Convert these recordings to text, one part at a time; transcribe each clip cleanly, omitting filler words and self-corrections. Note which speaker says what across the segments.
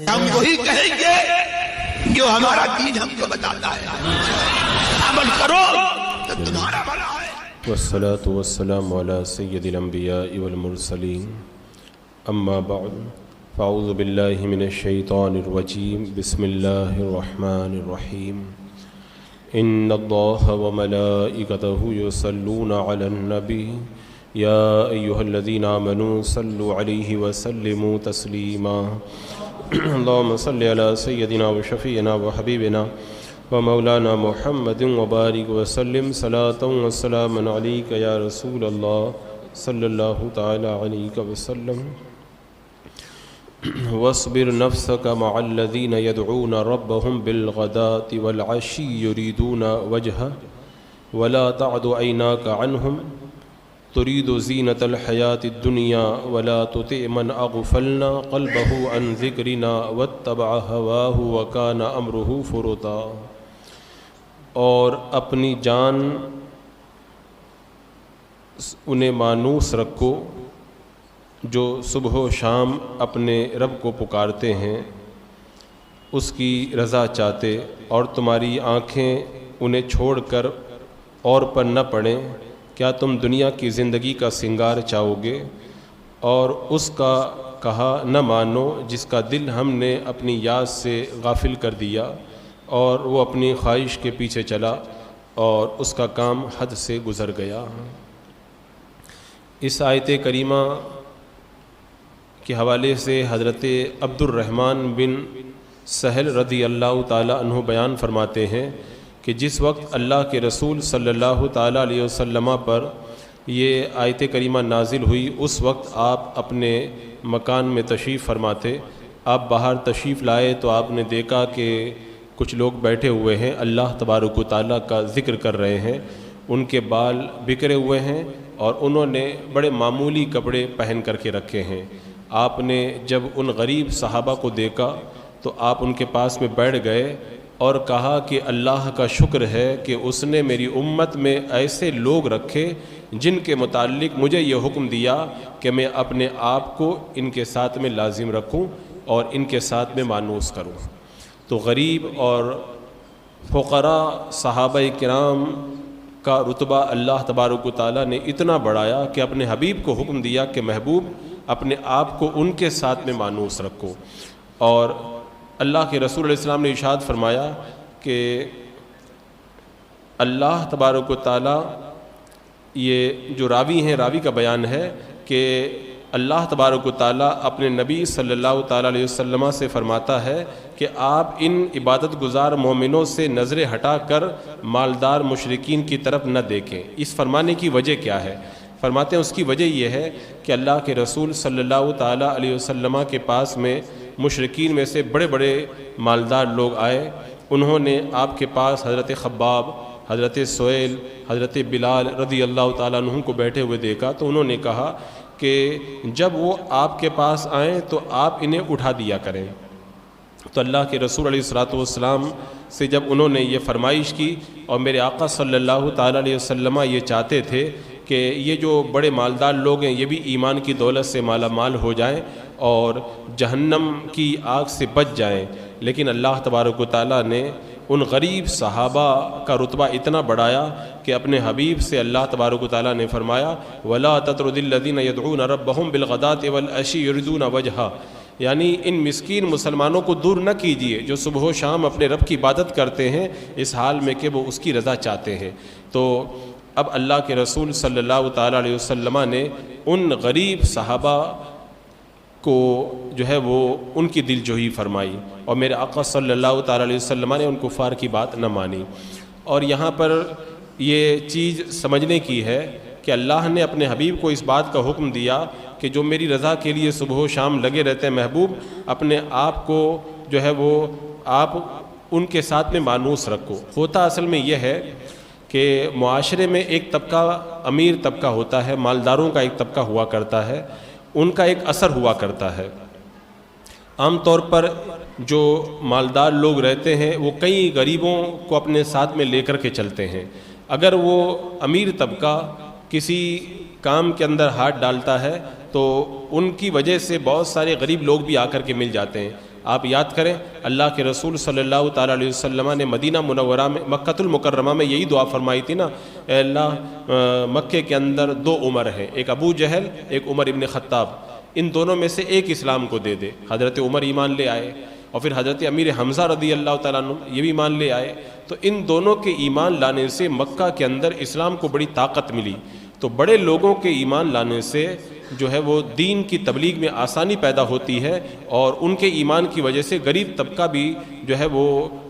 Speaker 1: ہم وہی کہیں گے جو ہمارا دین ہم کو بتاتا ہے، عمل کرو تو تمہارا بھلا ہے۔
Speaker 2: والصلاة والسلام على سید الانبیاء والمرسلین، اما بعد فاعوذ باللہ من الشیطان الرجیم، بسم اللہ الرحمن الرحیم۔ ان اللہ وملائکتہ یصلون علی النبی یا ایہا الذین آمنوا صلوا علیہ وسلموا تسلیما۔ اللہم صل علی سیدنا وشفیعنا وحبیبنا ومولانا محمد وبارک وسلم صلاۃ وسلاما علیک یا رسول اللہ صلی اللہ تعالی علیہ وسلم۔ واصبر نفسك مع الذين يدعون ربهم بالغداة والعشي يريدون وجهه ولا تعد عيناك عنهم تريد زينة الحياة الدنيا ولا تطع من أغفلنا قلبه عن ذكرنا واتبع هواه وكان أمره فرطا۔ اور اپنی جان انہیں مانوس رکھو جو صبح و شام اپنے رب کو پکارتے ہیں، اس کی رضا چاہتے، اور تمہاری آنکھیں انہیں چھوڑ کر اور پر نہ پڑیں۔ کیا تم دنیا کی زندگی کا سنگار چاہو گے اور اس کا کہا نہ مانو جس کا دل ہم نے اپنی یاد سے غافل کر دیا اور وہ اپنی خواہش کے پیچھے چلا اور اس کا کام حد سے گزر گیا۔ اس آیت کریمہ کے حوالے سے حضرت عبد الرحمن بن سہل رضی اللہ تعالی عنہ بیان فرماتے ہیں کہ جس وقت اللہ کے رسول صلی اللہ تعالی علیہ وسلم پر یہ آیت کریمہ نازل ہوئی، اس وقت آپ اپنے مکان میں تشریف فرماتے۔ آپ باہر تشریف لائے تو آپ نے دیکھا کہ کچھ لوگ بیٹھے ہوئے ہیں، اللہ تبارک و تعالیٰ کا ذکر کر رہے ہیں، ان کے بال بکھرے ہوئے ہیں اور انہوں نے بڑے معمولی کپڑے پہن کر کے رکھے ہیں۔ آپ نے جب ان غریب صحابہ کو دیکھا تو آپ ان کے پاس میں بیٹھ گئے اور کہا کہ اللہ کا شکر ہے کہ اس نے میری امت میں ایسے لوگ رکھے جن کے متعلق مجھے یہ حکم دیا کہ میں اپنے آپ کو ان کے ساتھ میں لازم رکھوں اور ان کے ساتھ میں مانوس کروں۔ تو غریب اور فقراء صحابہ کرام کا رتبہ اللہ تبارک و تعالیٰ نے اتنا بڑھایا کہ اپنے حبیب کو حکم دیا کہ محبوب اپنے آپ کو ان کے ساتھ میں مانوس رکھو۔ اور اللہ کے رسول علیہ السلام نے ارشاد فرمایا کہ اللہ تبارک و تعالیٰ، یہ جو راوی ہیں، راوی کا بیان ہے کہ اللہ تبارک و تعالیٰ اپنے نبی صلی اللہ تعالیٰ علیہ وسلم سے فرماتا ہے کہ آپ ان عبادت گزار مومنوں سے نظریں ہٹا کر مالدار مشرکین کی طرف نہ دیکھیں۔ اس فرمانے کی وجہ کیا ہے؟ فرماتے ہیں اس کی وجہ یہ ہے کہ اللہ کے رسول صلی اللہ تعالیٰ علیہ وسلم کے پاس میں مشرکین میں سے بڑے بڑے مالدار لوگ آئے، انہوں نے آپ کے پاس حضرت خباب، حضرت سہیل، حضرت بلال رضی اللہ تعالیٰ عنہ کو بیٹھے ہوئے دیکھا تو انہوں نے کہا کہ جب وہ آپ کے پاس آئیں تو آپ انہیں اٹھا دیا کریں۔ تو اللہ کے رسول علیہ الصلوۃ والسلام سے جب انہوں نے یہ فرمائش کی، اور میرے آقا صلی اللہ تعالیٰ علیہ وسلم یہ چاہتے تھے کہ یہ جو بڑے مالدار لوگ ہیں یہ بھی ایمان کی دولت سے مالا مال ہو جائیں اور جہنم کی آگ سے بچ جائیں، لیکن اللہ تبارک و تعالیٰ نے ان غریب صحابہ کا رتبہ اتنا بڑھایا کہ اپنے حبیب سے اللہ تبارک و تعالیٰ نے فرمایا وَلَا تَطْرُدِ الَّذِينَ يَدْعُونَ رَبَّهُمْ بِالْغَدَاةِ وَالْعَشِيِّ يُرِيدُونَ وَجْهَهُ، یعنی ان مسکین مسلمانوں کو دور نہ کیجیے جو صبح و شام اپنے رب کی عبادت کرتے ہیں اس حال میں کہ وہ اس کی رضا چاہتے ہیں۔ تو اب اللہ کے رسول صلی اللہ تعالیٰ علیہ وسلم نے ان غریب صحابہ کو جو ہے وہ ان کی دل جوئی فرمائی، اور میرے آقا صلی اللہ تعالیٰ علیہ وسلم نے ان کفار کی بات نہ مانی۔ اور یہاں پر یہ چیز سمجھنے کی ہے کہ اللہ نے اپنے حبیب کو اس بات کا حکم دیا کہ جو میری رضا کے لیے صبح و شام لگے رہتے ہیں، محبوب اپنے آپ کو جو ہے وہ آپ ان کے ساتھ میں مانوس رکھو۔ ہوتا اصل میں یہ ہے کہ معاشرے میں ایک طبقہ امیر طبقہ ہوتا ہے، مالداروں کا ایک طبقہ ہوا کرتا ہے، ان کا ایک اثر ہوا کرتا ہے۔ عام طور پر جو مالدار لوگ رہتے ہیں وہ کئی غریبوں کو اپنے ساتھ میں لے کر کے چلتے ہیں۔ اگر وہ امیر طبقہ کسی کام کے اندر ہاتھ ڈالتا ہے تو ان کی وجہ سے بہت سارے غریب لوگ بھی آ کر کے مل جاتے ہیں۔ آپ یاد کریں اللہ کے رسول صلی اللہ تعالیٰ علیہ وسلم نے مدینہ منورہ میں مکۃ المکرمہ میں یہی دعا فرمائی تھی نا، اے اللہ مکے کے اندر 2 عمر ہیں، ایک ابو جہل ایک عمر ابن خطاب، ان دونوں میں سے ایک اسلام کو دے دے۔ حضرت عمر ایمان لے آئے اور پھر حضرت امیر حمزہ رضی اللہ تعالیٰ عنہ یہ بھی ایمان لے آئے، تو ان دونوں کے ایمان لانے سے مکہ کے اندر اسلام کو بڑی طاقت ملی۔ تو بڑے لوگوں کے ایمان لانے سے جو ہے وہ دین کی تبلیغ میں آسانی پیدا ہوتی ہے، اور ان کے ایمان کی وجہ سے غریب طبقہ بھی جو ہے وہ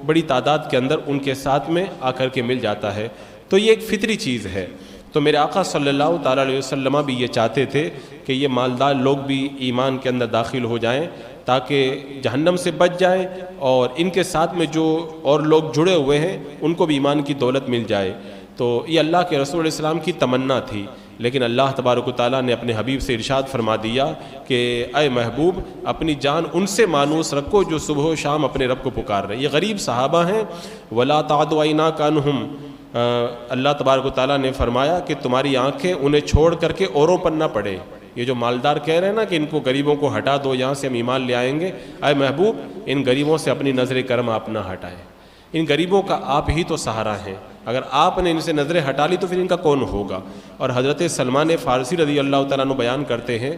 Speaker 2: بڑی تعداد کے اندر ان کے ساتھ میں آ کر کے مل جاتا ہے۔ تو یہ ایک فطری چیز ہے۔ تو میرے آقا صلی اللہ تعالیٰ علیہ وسلم بھی یہ چاہتے تھے کہ یہ مالدار لوگ بھی ایمان کے اندر داخل ہو جائیں تاکہ جہنم سے بچ جائیں، اور ان کے ساتھ میں جو اور لوگ جڑے ہوئے ہیں ان کو بھی ایمان کی دولت مل جائے۔ تو یہ اللہ کے رسول علیہ السلام کی تمنا تھی، لیکن اللہ تبارک و تعالیٰ نے اپنے حبیب سے ارشاد فرما دیا کہ اے محبوب اپنی جان ان سے مانوس رکھو جو صبح و شام اپنے رب کو پکار رہے۔ یہ غریب صحابہ ہیں، وَلَا تَعْدُ عَيْنَاكَ عَنْهُمْ، اللہ تبارک و تعالیٰ نے فرمایا کہ تمہاری آنکھیں انہیں چھوڑ کر کے اوروں پر نہ پڑے۔ یہ جو مالدار کہہ رہے ہیں نا کہ ان کو غریبوں کو ہٹا دو، یہاں سے ہم ایمان لے آئیں گے، اے محبوب ان غریبوں سے اپنی نظر کرم آپ نہ ہٹائیں۔ ان غریبوں کا آپ ہی تو سہارا ہیں، اگر آپ نے ان سے نظریں ہٹا لی تو پھر ان کا کون ہوگا؟ اور حضرت سلمان فارسی رضی اللہ تعالیٰ عنہ بیان کرتے ہیں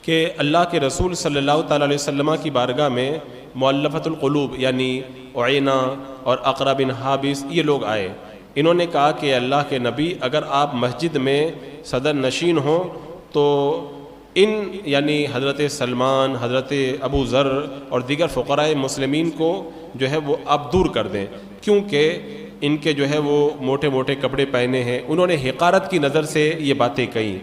Speaker 2: کہ اللہ کے رسول صلی اللہ تعالیٰ علیہ وسلم کی بارگاہ میں مؤلفۃ القلوب یعنی عینہ اور اقرا بن حابس یہ لوگ آئے۔ انہوں نے کہا کہ اللہ کے نبی اگر آپ مسجد میں صدر نشین ہوں تو ان یعنی حضرت سلمان، حضرت ابو ذر اور دیگر فقراء مسلمین کو جو ہے وہ آپ دور کر دیں، کیونکہ ان کے جو ہے وہ موٹے موٹے کپڑے پہنے ہیں۔ انہوں نے حقارت کی نظر سے یہ باتیں کہیں،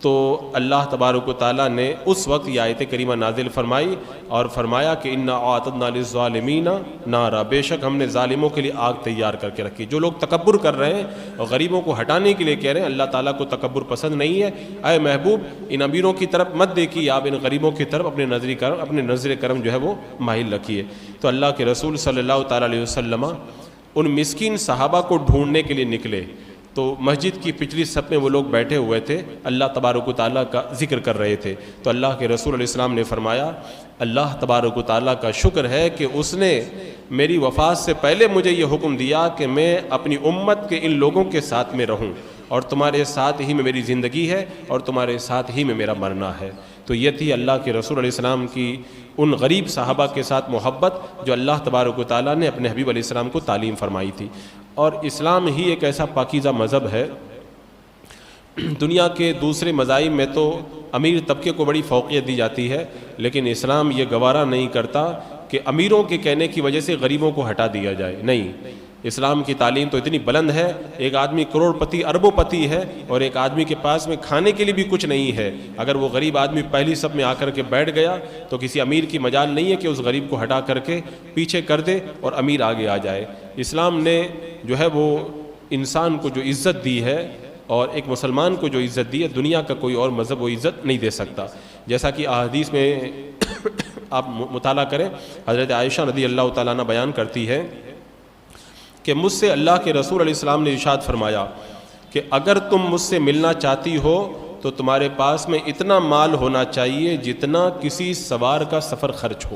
Speaker 2: تو اللہ تبارک و تعالیٰ نے اس وقت یہ آیت کریمہ نازل فرمائی اور فرمایا کہ انا اعتدنا للظالمین نارا، بے شک ہم نے ظالموں کے لیے آگ تیار کر کے رکھی۔ جو لوگ تکبر کر رہے ہیں اور غریبوں کو ہٹانے کے لیے کہہ رہے ہیں، اللہ تعالیٰ کو تکبر پسند نہیں ہے۔ اے محبوب ان امیروں کی طرف مت دیکھیے، آپ ان غریبوں کی طرف اپنے نظر کرم جو ہے وہ مائل رکھیے۔ تو اللہ کے رسول صلی اللہ تعالیٰ علیہ وسلم ان مسکین صحابہ کو ڈھونڈنے کے لیے نکلے، تو مسجد کی پچھلی صف میں وہ لوگ بیٹھے ہوئے تھے، اللہ تبارک و تعالیٰ کا ذکر کر رہے تھے۔ تو اللہ کے رسول علیہ السلام نے فرمایا اللہ تبارک و تعالیٰ کا شکر ہے کہ اس نے میری وفات سے پہلے مجھے یہ حکم دیا کہ میں اپنی امت کے ان لوگوں کے ساتھ میں رہوں، اور تمہارے ساتھ ہی میں میری زندگی ہے اور تمہارے ساتھ ہی میں میرا مرنا ہے۔ تو یہ تھی اللہ کے رسول علیہ السلام کی ان غریب صحابہ کے ساتھ محبت جو اللہ تبارک و تعالیٰ نے اپنے حبیب علیہ السلام کو تعلیم فرمائی تھی۔ اور اسلام ہی ایک ایسا پاکیزہ مذہب ہے، دنیا کے دوسرے مذاہب میں تو امیر طبقے کو بڑی فوقیت دی جاتی ہے، لیکن اسلام یہ گوارا نہیں کرتا کہ امیروں کے کہنے کی وجہ سے غریبوں کو ہٹا دیا جائے۔ نہیں، اسلام کی تعلیم تو اتنی بلند ہے، ایک آدمی کروڑ پتی اربوں پتی ہے اور ایک آدمی کے پاس میں کھانے کے لیے بھی کچھ نہیں ہے، اگر وہ غریب آدمی پہلی صف میں آ کر کے بیٹھ گیا تو کسی امیر کی مجال نہیں ہے کہ اس غریب کو ہٹا کر کے پیچھے کر دے اور امیر آگے آ جائے۔ اسلام نے جو ہے وہ انسان کو جو عزت دی ہے اور ایک مسلمان کو جو عزت دی ہے، دنیا کا کوئی اور مذہب وہ عزت نہیں دے سکتا۔ جیسا کہ احادیث میں آپ مطالعہ کریں، حضرت عائشہ رضی اللہ تعالیٰ عنہ بیان کرتی ہے کہ مجھ سے اللہ کے رسول علیہ السلام نے ارشاد فرمایا کہ اگر تم مجھ سے ملنا چاہتی ہو تو تمہارے پاس میں اتنا مال ہونا چاہیے جتنا کسی سوار کا سفر خرچ ہو،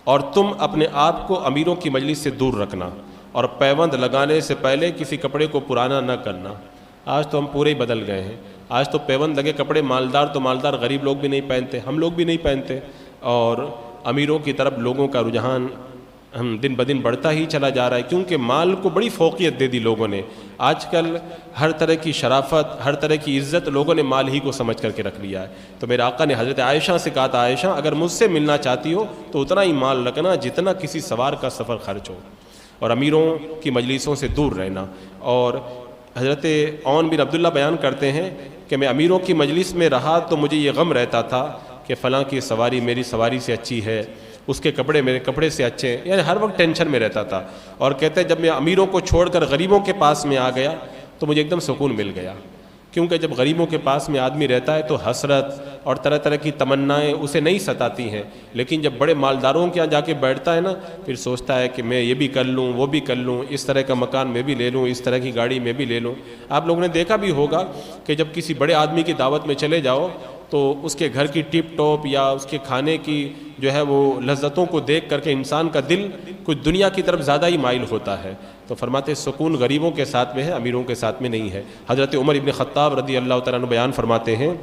Speaker 2: اور تم اپنے آپ کو امیروں کی مجلس سے دور رکھنا، اور پیوند لگانے سے پہلے کسی کپڑے کو پرانا نہ کرنا۔ آج تو ہم پورے ہی بدل گئے ہیں، آج تو پیوند لگے کپڑے مالدار تو مالدار، غریب لوگ بھی نہیں پہنتے، ہم لوگ بھی نہیں پہنتے، اور امیروں کی طرف لوگوں کا رجحان ہم دن بدن بڑھتا ہی چلا جا رہا ہے، کیونکہ مال کو بڑی فوقیت دے دی لوگوں نے۔ آج کل ہر طرح کی شرافت، ہر طرح کی عزت لوگوں نے مال ہی کو سمجھ کر کے رکھ لیا ہے۔ تو میرے آقا نے حضرت عائشہ سے کہا تھا، عائشہ اگر مجھ سے ملنا چاہتی ہو تو اتنا ہی مال رکھنا جتنا کسی سوار کا سفر خرچ ہو، اور امیروں کی مجلسوں سے دور رہنا۔ اور حضرت عون بن عبداللہ بیان کرتے ہیں کہ میں امیروں کی مجلس میں رہا تو مجھے یہ غم رہتا تھا کہ فلاں کی سواری میری سواری سے اچھی ہے، اس کے کپڑے میرے کپڑے سے اچھے ہیں، یعنی ہر وقت ٹینشن میں رہتا تھا۔ اور کہتے ہیں جب میں امیروں کو چھوڑ کر غریبوں کے پاس میں آ گیا تو مجھے ایک دم سکون مل گیا، کیونکہ جب غریبوں کے پاس میں آدمی رہتا ہے تو حسرت اور طرح طرح کی تمنائیں اسے نہیں ستاتی ہیں، لیکن جب بڑے مالداروں کے یہاں جا کے بیٹھتا ہے نا، پھر سوچتا ہے کہ میں یہ بھی کر لوں، وہ بھی کر لوں، اس طرح کا مکان میں بھی لے لوں، اس طرح کی گاڑی میں بھی لے لوں۔ آپ لوگوں نے دیکھا بھی ہوگا کہ جب کسی بڑے آدمی کی دعوت میں چلے جاؤ تو اس کے گھر کی ٹپ ٹاپ یا اس کے کھانے کی جو ہے وہ لذتوں کو دیکھ کر کے انسان کا دل کچھ دنیا کی طرف زیادہ ہی مائل ہوتا ہے. تو فرماتے سکون غریبوں کے ساتھ میں ہے، امیروں کے ساتھ میں نہیں ہے. حضرت عمر ابن خطاب رضی اللہ تعالیٰ عنہ بیان فرماتے ہیں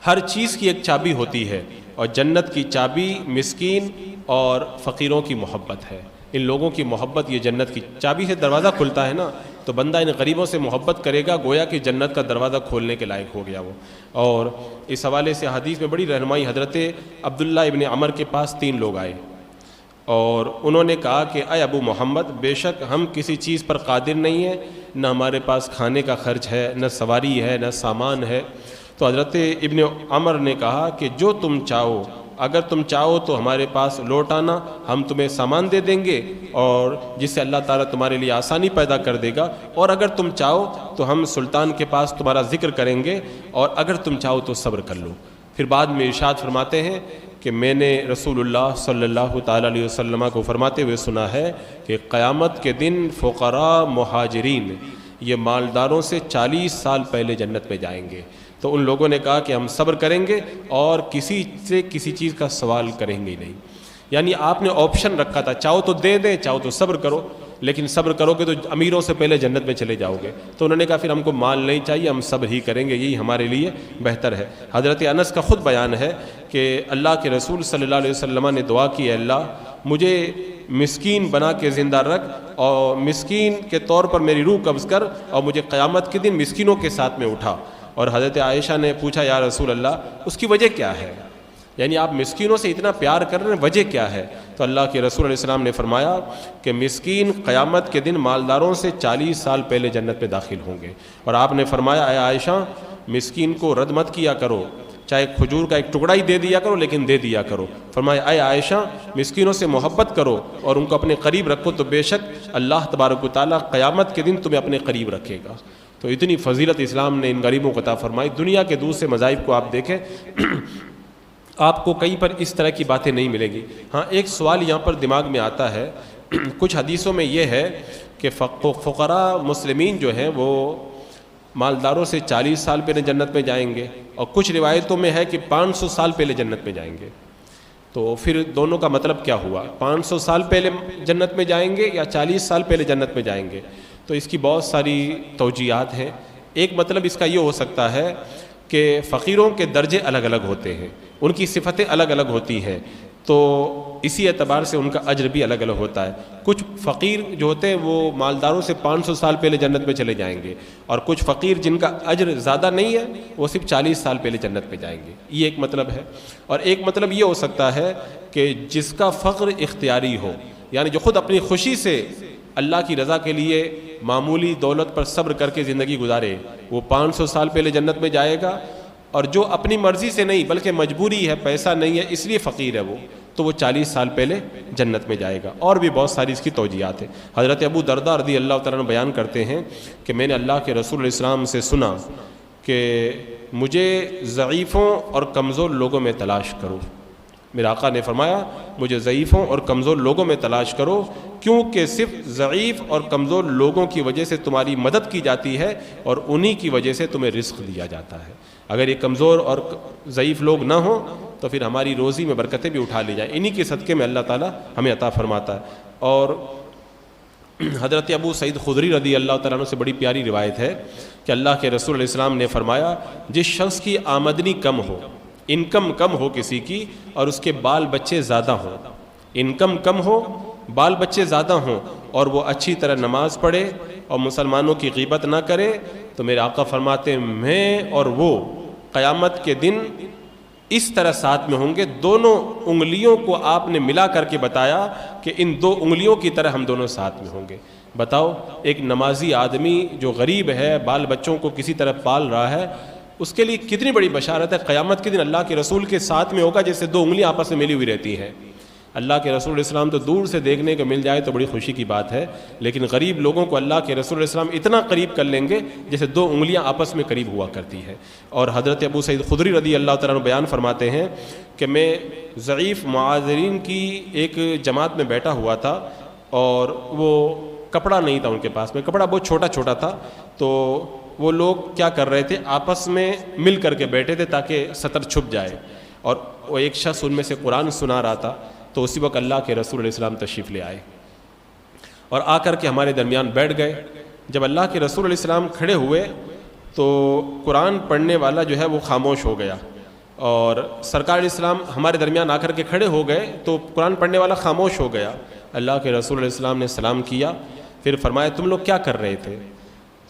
Speaker 2: ہر چیز کی ایک چابی ہوتی ہے اور جنت کی چابی مسکین اور فقیروں کی محبت ہے. ان لوگوں کی محبت یہ جنت کی چابی سے دروازہ کھلتا ہے نا، تو بندہ ان غریبوں سے محبت کرے گا گویا کہ جنت کا دروازہ کھولنے کے لائق ہو گیا وہ. اور اس حوالے سے حدیث میں بڑی رہنمائی، حضرت عبداللہ ابن عمر کے پاس 3 لوگ آئے اور انہوں نے کہا کہ اے ابو محمد، بے شک ہم کسی چیز پر قادر نہیں ہیں، نہ ہمارے پاس کھانے کا خرچ ہے، نہ سواری ہے، نہ سامان ہے. تو حضرت ابن عمر نے کہا کہ جو تم چاہو، اگر تم چاہو تو ہمارے پاس لوٹ آنا، ہم تمہیں سامان دے دیں گے اور جس سے اللہ تعالیٰ تمہارے لیے آسانی پیدا کر دے گا، اور اگر تم چاہو تو ہم سلطان کے پاس تمہارا ذکر کریں گے، اور اگر تم چاہو تو صبر کر لو. پھر بعد میں ارشاد فرماتے ہیں کہ میں نے رسول اللہ صلی اللہ تعالیٰ علیہ وسلم کو فرماتے ہوئے سنا ہے کہ قیامت کے دن فقراء مہاجرین یہ مالداروں سے 40 سال پہلے جنت میں جائیں گے. تو ان لوگوں نے کہا کہ ہم صبر کریں گے اور کسی سے کسی چیز کا سوال کریں گے نہیں. یعنی آپ نے آپشن رکھا تھا، چاہو تو دے دیں، چاہو تو صبر کرو، لیکن صبر کرو گے تو امیروں سے پہلے جنت میں چلے جاؤ گے. تو انہوں نے کہا پھر ہم کو مال نہیں چاہیے، ہم صبر ہی کریں گے، یہی ہمارے لیے بہتر ہے. حضرت انس کا خود بیان ہے کہ اللہ کے رسول صلی اللہ علیہ وسلم نے دعا کی، اے اللہ مجھے مسکین بنا کے زندہ رکھ اور مسکین کے طور پر میری روح قبض کر، اور مجھے قیامت کے دن مسکینوں کے ساتھ میں اٹھا. اور حضرت عائشہ نے پوچھا یا رسول اللہ اس کی وجہ کیا ہے، یعنی آپ مسکینوں سے اتنا پیار کر رہے ہیں، وجہ کیا ہے؟ تو اللہ کے رسول علیہ السلام نے فرمایا کہ مسکین قیامت کے دن مالداروں سے 40 سال پہلے جنت میں داخل ہوں گے. اور آپ نے فرمایا اے عائشہ مسکین کو رد مت کیا کرو، چاہے کھجور کا ایک ٹکڑا ہی دے دیا کرو لیکن دے دیا کرو. فرمایا اے عائشہ مسکینوں سے محبت کرو اور ان کو اپنے قریب رکھو، تو بے شک اللہ تبارک و تعالیٰ قیامت کے دن تمہیں اپنے قریب رکھے گا. تو اتنی فضیلت اسلام نے ان غریبوں کو عطا فرمائی. دنیا کے دوسرے مذاہب کو آپ دیکھیں آپ کو کہیں پر اس طرح کی باتیں نہیں ملیں گی. ہاں ایک سوال یہاں پر دماغ میں آتا ہے، کچھ حدیثوں میں یہ ہے کہ فقراء مسلمین جو ہیں وہ مالداروں سے 40 سال پہلے جنت میں جائیں گے، اور کچھ روایتوں میں ہے کہ 500 سال پہلے جنت میں جائیں گے. تو پھر دونوں کا مطلب کیا ہوا؟ 500 سال پہلے جنت میں جائیں گے یا 40 سال پہلے جنت میں جائیں گے؟ تو اس کی بہت ساری توجیہات ہیں. ایک مطلب اس کا یہ ہو سکتا ہے کہ فقیروں کے درجے الگ الگ ہوتے ہیں، ان کی صفتیں الگ الگ ہوتی ہیں، تو اسی اعتبار سے ان کا اجر بھی الگ الگ ہوتا ہے. کچھ فقیر جو ہوتے ہیں وہ مالداروں سے 500 سال پہلے جنت میں چلے جائیں گے، اور کچھ فقیر جن کا اجر زیادہ نہیں ہے وہ صرف 40 سال پہلے جنت میں جائیں گے. یہ ایک مطلب ہے. اور ایک مطلب یہ ہو سکتا ہے کہ جس کا فقر اختیاری ہو، یعنی جو خود اپنی خوشی سے اللہ کی رضا کے لیے معمولی دولت پر صبر کر کے زندگی گزارے، وہ 500 سال پہلے جنت میں جائے گا. اور جو اپنی مرضی سے نہیں بلکہ مجبوری ہے، پیسہ نہیں ہے اس لیے فقیر ہے وہ، تو وہ 40 سال پہلے جنت میں جائے گا. اور بھی بہت ساری اس کی توجیہات ہیں. حضرت ابو درداء رضی اللہ تعالیٰ عنہ بیان کرتے ہیں کہ میں نے اللہ کے رسول علیہ السلام سے سنا کہ مجھے ضعیفوں اور کمزور لوگوں میں تلاش کرو. میرے آقا نے فرمایا مجھے ضعیفوں اور کمزور لوگوں میں تلاش کرو، کیونکہ صرف ضعیف اور کمزور لوگوں کی وجہ سے تمہاری مدد کی جاتی ہے اور انہی کی وجہ سے تمہیں رزق دیا جاتا ہے. اگر یہ کمزور اور ضعیف لوگ نہ ہوں تو پھر ہماری روزی میں برکتیں بھی اٹھا لی جائیں. انہی کے صدقے میں اللہ تعالیٰ ہمیں عطا فرماتا ہے. اور حضرت ابو سعید خدری رضی اللہ تعالیٰ عنہ سے بڑی پیاری روایت ہے کہ اللہ کے رسول علیہ السلام نے فرمایا جس شخص کی آمدنی کم ہو، انکم کم ہو کسی کی، اور اس کے بال بچے زیادہ ہوں، انکم کم ہو بال بچے زیادہ ہوں، اور وہ اچھی طرح نماز پڑھے اور مسلمانوں کی غیبت نہ کرے، تو میرے آقا فرماتے ہیں میں اور وہ قیامت کے دن اس طرح ساتھ میں ہوں گے. دونوں انگلیوں کو آپ نے ملا کر کے بتایا کہ ان 2 انگلیوں کی طرح ہم دونوں ساتھ میں ہوں گے. بتاؤ ایک نمازی آدمی جو غریب ہے، بال بچوں کو کسی طرح پال رہا ہے، اس کے لیے کتنی بڑی بشارت ہے. قیامت کے دن اللہ کے رسول کے ساتھ میں ہوگا جیسے 2 انگلیاں آپس میں ملی ہوئی رہتی ہیں. اللہ کے رسول علیہ السلام تو دور سے دیکھنے کو مل جائے تو بڑی خوشی کی بات ہے، لیکن غریب لوگوں کو اللہ کے رسول علیہ السلام اتنا قریب کر لیں گے جیسے 2 انگلیاں آپس میں قریب ہوا کرتی ہے. اور حضرت ابو سعید خدری رضی اللہ تعالیٰ عنہ بیان فرماتے ہیں کہ میں ضعیف معاذرین کی ایک جماعت میں بیٹھا ہوا تھا، اور وہ کپڑا نہیں تھا ان کے پاس میں، کپڑا بہت چھوٹا چھوٹا تھا. تو وہ لوگ کیا کر رہے تھے، آپس میں مل کر کے بیٹھے تھے تاکہ سطر چھپ جائے، اور وہ ایک شخص ان میں سے قرآن سنا رہا تھا، تو اسی وقت اللہ کے رسول علیہ السلام تشریف لے آئے اور آ کر کے ہمارے درمیان بیٹھ گئے۔ جب اللہ کے رسول علیہ السلام کھڑے ہوئے تو قرآن پڑھنے والا جو ہے وہ خاموش ہو گیا، اور سرکار علیہ السلام ہمارے درمیان آ کر کے کھڑے ہو گئے تو قرآن پڑھنے والا خاموش ہو گیا۔ اللہ کے رسول علیہ السلام نے سلام کیا، پھر فرمایا تم لوگ کیا کر رہے تھے؟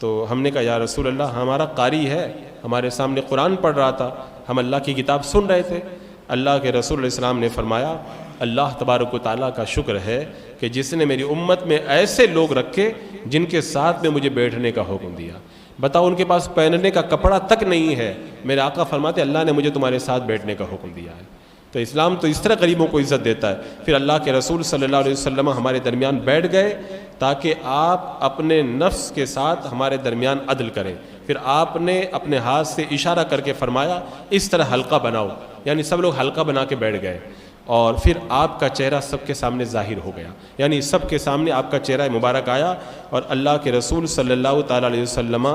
Speaker 2: تو ہم نے کہا یا رسول اللہ ہمارا قاری ہے، ہمارے سامنے قرآن پڑھ رہا تھا، ہم اللہ کی کتاب سن رہے تھے۔ اللہ کے رسول علیہ السلام نے فرمایا اللہ تبارک و تعالیٰ کا شکر ہے کہ جس نے میری امت میں ایسے لوگ رکھے جن کے ساتھ میں مجھے بیٹھنے کا حکم دیا۔ بتاؤ ان کے پاس پہننے کا کپڑا تک نہیں ہے، میرے آقا فرماتے اللہ نے مجھے تمہارے ساتھ بیٹھنے کا حکم دیا ہے۔ تو اسلام تو اس طرح غریبوں کو عزت دیتا ہے۔ پھر اللہ کے رسول صلی اللہ علیہ وسلم ہمارے درمیان بیٹھ گئے تاکہ آپ اپنے نفس کے ساتھ ہمارے درمیان عدل کریں۔ پھر آپ نے اپنے ہاتھ سے اشارہ کر کے فرمایا اس طرح حلقہ بناؤ، یعنی سب لوگ حلقہ بنا کے بیٹھ گئے، اور پھر آپ کا چہرہ سب کے سامنے ظاہر ہو گیا، یعنی سب کے سامنے آپ کا چہرہ مبارک آیا، اور اللہ کے رسول صلی اللہ تعالیٰ علیہ وسلم،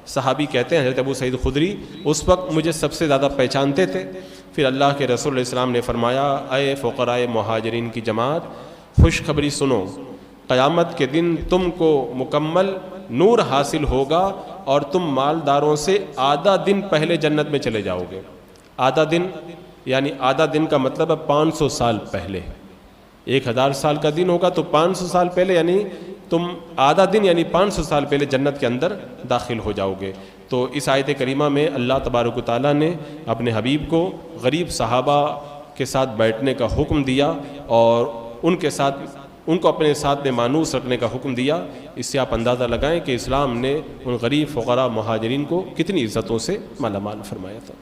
Speaker 2: صحابی کہتے ہیں حضرت ابو سعید خدری اس وقت مجھے سب سے زیادہ پہچانتے تھے۔ پھر اللہ کے رسول علیہ السلام نے فرمایا اے فقراء مہاجرین کی جماعت، خوشخبری سنو، قیامت کے دن تم کو مکمل نور حاصل ہوگا اور تم مالداروں سے آدھا دن پہلے جنت میں چلے جاؤ گے۔ آدھا دن یعنی آدھا دن کا مطلب ہے 500 سال پہلے، 1000 سال کا دن ہوگا تو 500 سال پہلے، یعنی تم آدھا دن یعنی 500 سال پہلے جنت کے اندر داخل ہو جاؤ گے۔ تو اس آیت کریمہ میں اللہ تبارک و تعالیٰ نے اپنے حبیب کو غریب صحابہ کے ساتھ بیٹھنے کا حکم دیا اور ان کو اپنے ساتھ میں مانوس رکھنے کا حکم دیا۔ اس سے آپ اندازہ لگائیں کہ اسلام نے ان غریب فقراء مہاجرین کو کتنی عزتوں سے مالا مال فرمایا تھا۔